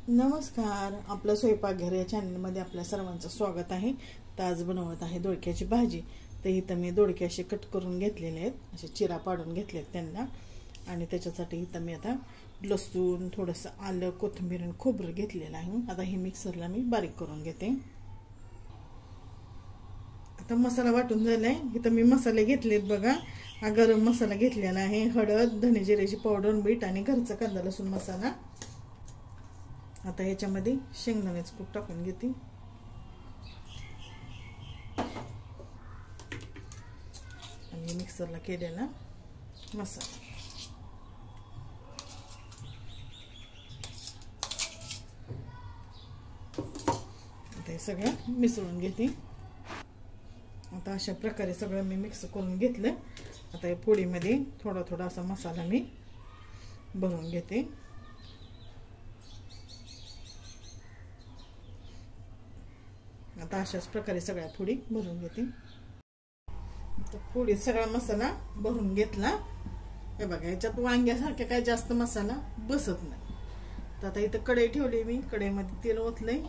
नमस्कार, आपलं स्वयंपाकघर या चॅनलमध्ये आपल्या सर्वांचं स्वागत आहे. तर आज बनवत आहे दोडक्याची भाजी. तर इथं मी दोडके असे कट करून घेतलेले आहेत, असे चिरा पाडून घेतलेत त्यांना. आणि त्याच्यासाठी इथं मी आता लसूण, थोडंसं आलं, कोथिंबीर आणि खोबरं घेतलेलं आहे. आता हे मिक्सरला मी बारीक करून घेते. आता मसाला वाटून झालाय. इथं मी मसाले घेतलेत बघा. हा गरम मसाला घेतलेला आहे, हळद, धने जिऱ्याची पावडर, मीठ आणि घरचा कांदा लसूण मसाला. आता ह्याच्यामध्ये शेंगदाण्याचं कूट टाकून घेते. आणि मिक्सरला केलेला मसाला आता हे सगळं मिसळून घेते. आता अशा प्रकारे सगळं मी मिक्स करून घेतलं. आता या पोळीमध्ये थोडा थोडा असा मसाला मी भरून घेते. आता अशाच प्रकारे सगळ्या फोडी भरून घेते. तर फोडीत सगळा मसाला भरून घेतला. हे बघा, याच्यात वांग्यासारखा काय जास्त मसाला बसत नाही. तर आता इथं कढई ठेवली मी, कढईमध्ये तेल ओतलंय.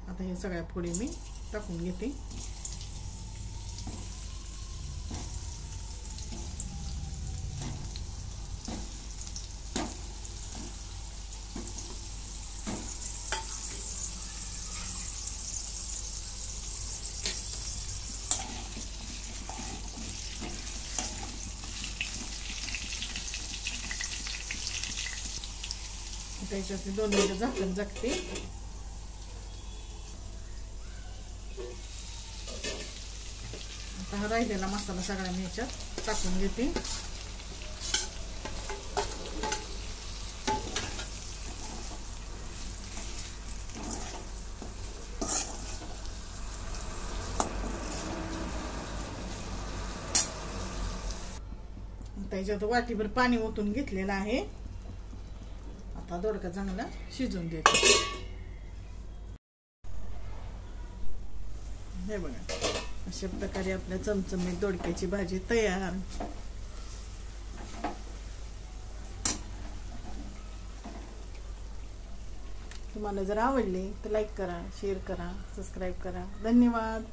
आता हे सगळ्या फोडी मी टाकून घेते. त्याच्यात 2 मिनिटं झाकण झाकते. आता हा राहिलेला मसाला सगळा मी याच्यात टाकून घेते. त्याच्यात वाटीभर पाणी ओतून घेतलेलं आहे. आता दोडका चांगला शिजून देते. हे बघा, अशा प्रकारे आपल्या चमचमीत दोडक्याची भाजी तयार. तुम्हाला जर आवडली तर लाईक करा, शेअर करा, सबस्क्राईब करा. धन्यवाद.